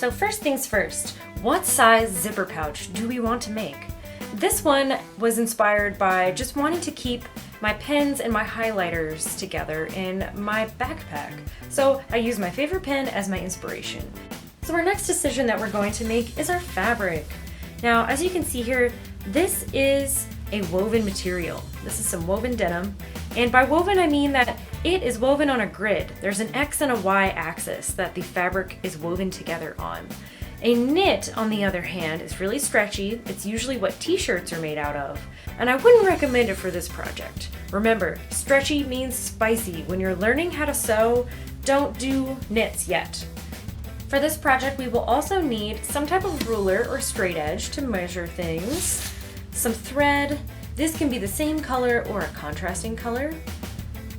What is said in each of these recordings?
So first things first, what size zipper pouch do we want to make? This one was inspired by just wanting to keep my pens and my highlighters together in my backpack. So I used my favorite pen as my inspiration. So our next decision that we're going to make is our fabric. Now, as you can see here, this is a woven material. This is some woven denim. And by woven, I mean that it is woven on a grid. There's an X and a Y axis that the fabric is woven together on. A knit, on the other hand, is really stretchy. It's usually what t-shirts are made out of. And I wouldn't recommend it for this project. Remember, stretchy means spicy. When you're learning how to sew, don't do knits yet. For this project, we will also need some type of ruler or straight edge to measure things, some thread. This can be the same color or a contrasting color,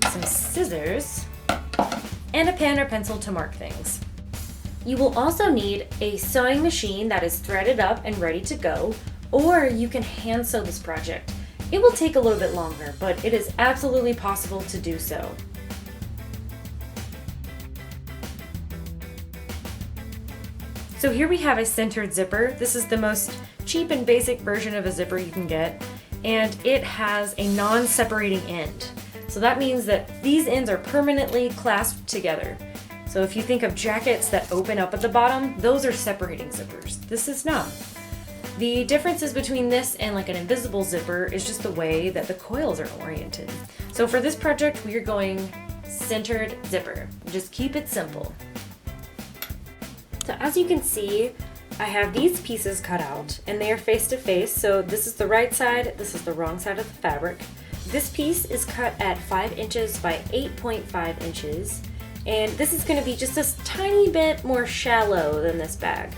some scissors, and a pen or pencil to mark things. You will also need a sewing machine that is threaded up and ready to go, or you can hand sew this project. It will take a little bit longer, but it is absolutely possible to do so. So here we have a centered zipper. This is the most cheap and basic version of a zipper you can get, and it has a non-separating end. So that means that these ends are permanently clasped together. So if you think of jackets that open up at the bottom, those are separating zippers. This is not. The differences between this and like an invisible zipper is just the way that the coils are oriented. So for this project, we are going centered zipper. Just keep it simple. So as you can see, I have these pieces cut out and they are face to face. So this is the right side, this is the wrong side of the fabric. This piece is cut at 5 inches by 8.5 inches. And this is going to be just a tiny bit more shallow than this bag.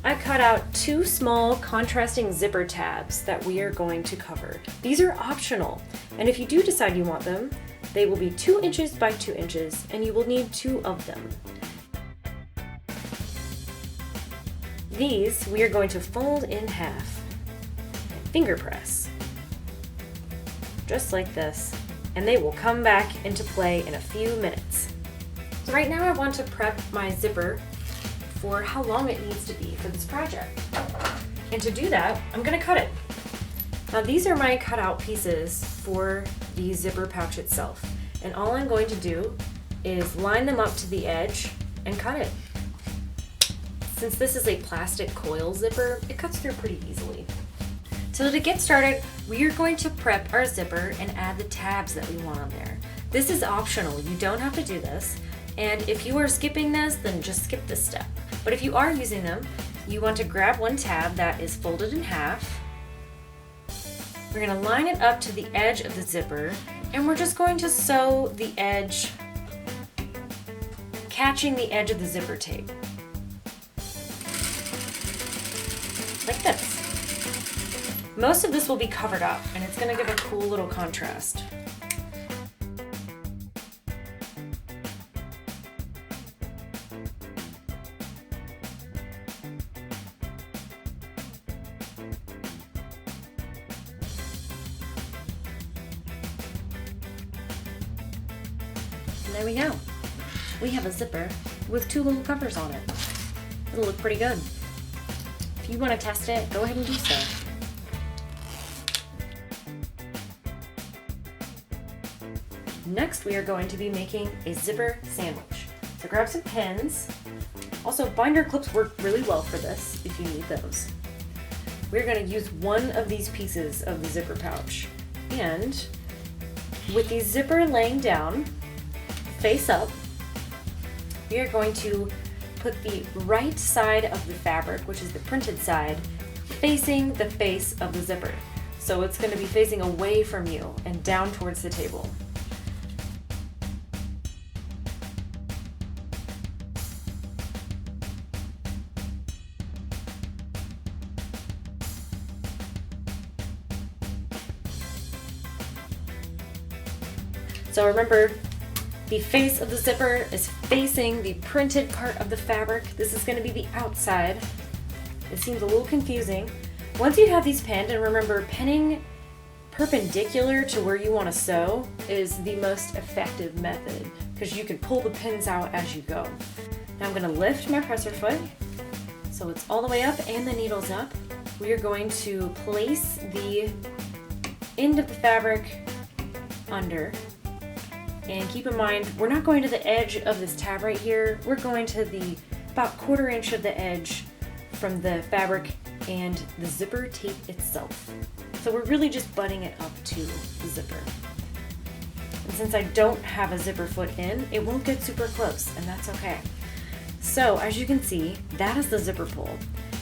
I cut out 2 small contrasting zipper tabs that we are going to cover. These are optional, and if you do decide you want them, they will be 2 inches by 2 inches, and you will need 2 of them. These we are going to fold in half and finger press, just like this. And they will come back into play in a few minutes. So right now I want to prep my zipper for how long it needs to be for this project. And to do that, I'm gonna cut it. Now these are my cutout pieces for the zipper pouch itself. And all I'm going to do is line them up to the edge and cut it. Since this is a plastic coil zipper, it cuts through pretty easily. So to get started, we are going to prep our zipper and add the tabs that we want on there. This is optional, you don't have to do this. And if you are skipping this, then just skip this step. But if you are using them, you want to grab one tab that is folded in half. We're gonna line it up to the edge of the zipper, and we're just going to sew the edge, catching the edge of the zipper tape. Like this. Most of this will be covered up, and it's gonna give a cool little contrast. And there we go. We have a zipper with 2 little covers on it. It'll look pretty good. If you want to test it, go ahead and do so. Next, we are going to be making a zipper sandwich. So grab some pins. Also, binder clips work really well for this if you need those. We're going to use one of these pieces of the zipper pouch. And with the zipper laying down, face up, we are going to put the right side of the fabric, which is the printed side, facing the face of the zipper. So it's going to be facing away from you and down towards the table. So remember, the face of the zipper is facing the printed part of the fabric. This is going to be the outside. It seems a little confusing. Once you have these pinned, and remember, pinning perpendicular to where you want to sew is the most effective method because you can pull the pins out as you go. Now I'm going to lift my presser foot so it's all the way up and the needle's up. We are going to place the end of the fabric under, and keep in mind we're not going to the edge of this tab right here, we're going to the about 1/4 inch of the edge from the fabric and the zipper tape itself. So we're really just butting it up to the zipper. And since I don't have a zipper foot in, it won't get super close, and that's okay. So as you can see, that is the zipper pull.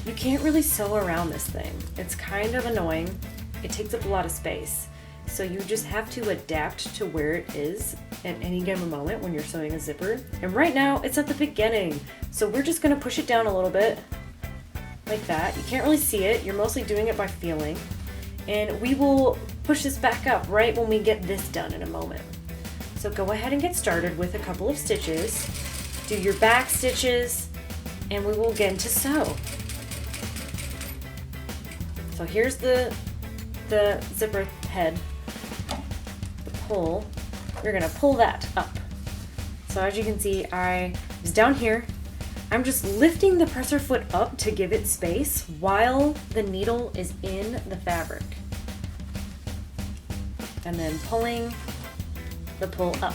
You can't really sew around this thing. It's kind of annoying. It takes up a lot of space. So you just have to adapt to where it is at any given moment when you're sewing a zipper. And right now it's at the beginning. So we're just gonna push it down a little bit like that. You can't really see it. You're mostly doing it by feeling. And we will push this back up right when we get this done in a moment. So go ahead and get started with a couple of stitches. Do your back stitches and we will get to sew. So here's the zipper head, the pull. You're gonna pull that up. So as you can see, I was down here. I'm just lifting the presser foot up to give it space while the needle is in the fabric. And then pulling the pull up,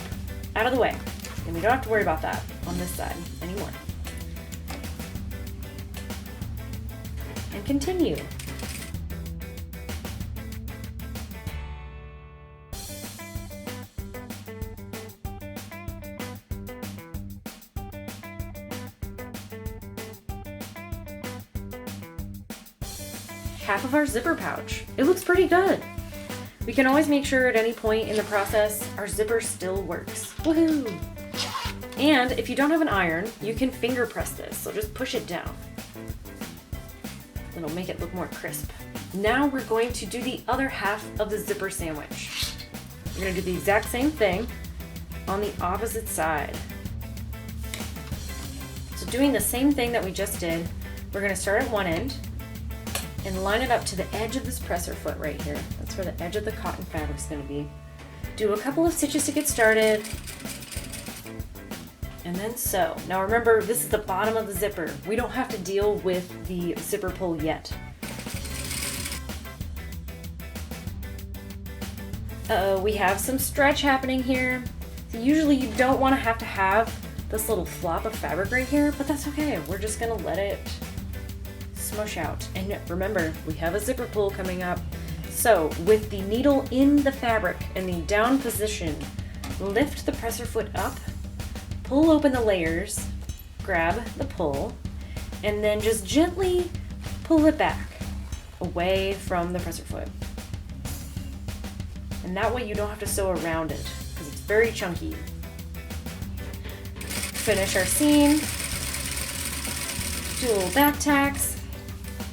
out of the way. And we don't have to worry about that on this side anymore. And continue. Half of our zipper pouch. It looks pretty good. We can always make sure at any point in the process our zipper still works. Woohoo! And if you don't have an iron, you can finger press this, so just push it down. It'll make it look more crisp. Now we're going to do the other half of the zipper sandwich. We're going to do the exact same thing on the opposite side. So doing the same thing that we just did, we're going to start at one end and line it up to the edge of this presser foot right here. That's where the edge of the cotton fabric is going to be. Do a couple of stitches to get started, and then sew. Now remember, this is the bottom of the zipper. We don't have to deal with the zipper pull yet. We have some stretch happening here. So usually you don't want to have this little flop of fabric right here, but that's okay. We're just gonna let it smush out. And remember, we have a zipper pull coming up. So with the needle in the fabric in the down position, lift the presser foot up, pull open the layers, grab the pull, and then just gently pull it back away from the presser foot. And that way you don't have to sew around it because it's very chunky. Finish our seam, do a little back tacks,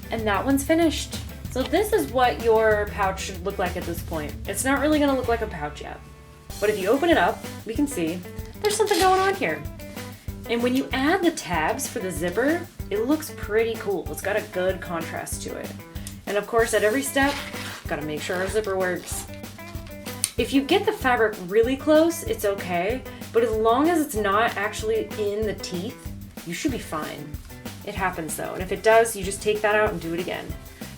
and that one's finished. So this is what your pouch should look like at this point. It's not really gonna look like a pouch yet, but if you open it up, we can see there's something going on here. And when you add the tabs for the zipper, it looks pretty cool. It's got a good contrast to it. And of course, at every step, gotta make sure our zipper works. If you get the fabric really close, it's okay, but as long as it's not actually in the teeth, you should be fine. It happens though, and if it does, you just take that out and do it again.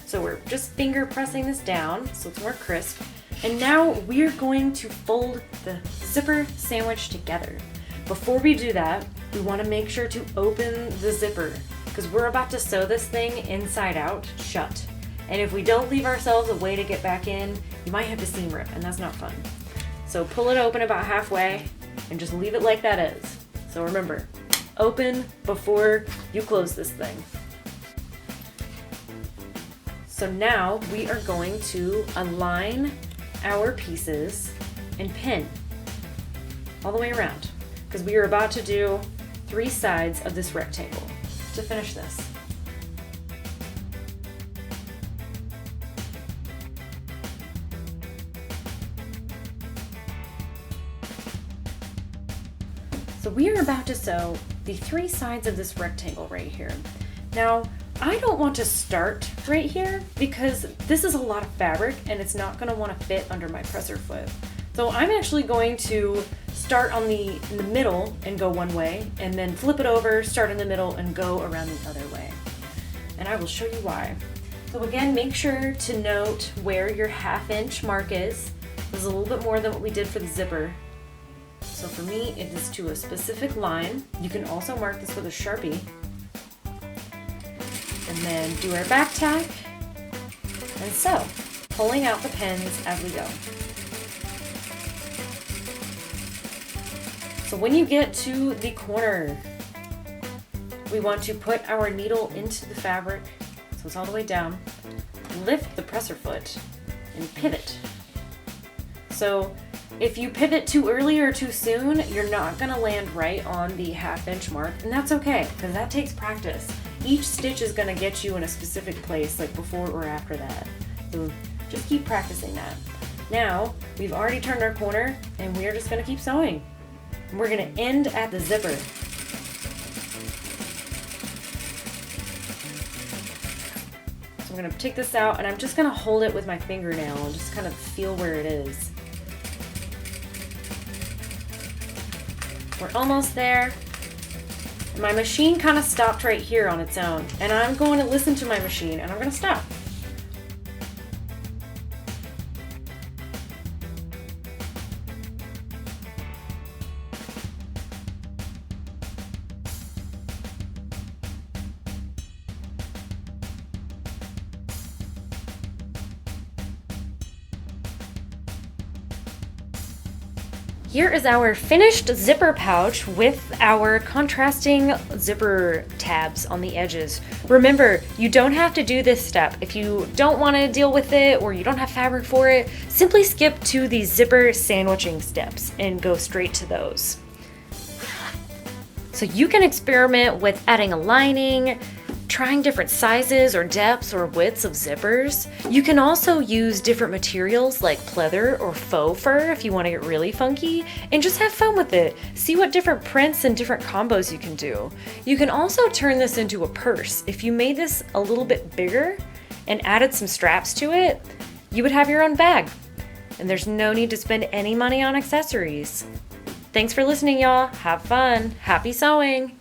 So we're just finger pressing this down so it's more crisp. And now we're going to fold the zipper sandwich together. Before we do that, we want to make sure to open the zipper because we're about to sew this thing inside out shut. And if we don't leave ourselves a way to get back in, you might have to seam rip, and that's not fun. So pull it open about halfway and just leave it like that is. So remember, open before you close this thing. So now we are going to align our pieces and pin all the way around because we are about to do 3 sides of this rectangle to finish this. So we are about to sew the 3 sides of this rectangle right here. Now, I don't want to start right here because this is a lot of fabric and it's not going to want to fit under my presser foot. So I'm actually going to start in the middle and go one way, and then flip it over, start in the middle and go around the other way. And I will show you why. So again, make sure to note where your 1/2 inch mark is. This is a little bit more than what we did for the zipper. So for me, it is to a specific line. You can also mark this with a Sharpie. And then do our back tack. And so, pulling out the pins as we go. So when you get to the corner, we want to put our needle into the fabric, so it's all the way down, lift the presser foot, and pivot. So if you pivot too early or too soon, you're not gonna land right on the 1/2 inch mark, and that's okay, because that takes practice. Each stitch is gonna get you in a specific place, like before or after that. So just keep practicing that. Now, we've already turned our corner, and we are just gonna keep sewing. We're gonna end at the zipper. So I'm gonna take this out, and I'm just gonna hold it with my fingernail and just kind of feel where it is. We're almost there. My machine kind of stopped right here on its own, and I'm going to listen to my machine, and I'm going to stop. Here is our finished zipper pouch with our contrasting zipper tabs on the edges. Remember, you don't have to do this step. If you don't want to deal with it or you don't have fabric for it, simply skip to the zipper sandwiching steps and go straight to those. So you can experiment with adding a lining, trying different sizes or depths or widths of zippers. You can also use different materials like pleather or faux fur if you want to get really funky, and just have fun with it. See what different prints and different combos you can do. You can also turn this into a purse. If you made this a little bit bigger and added some straps to it, you would have your own bag. And there's no need to spend any money on accessories. Thanks for listening, y'all. Have fun. Happy sewing.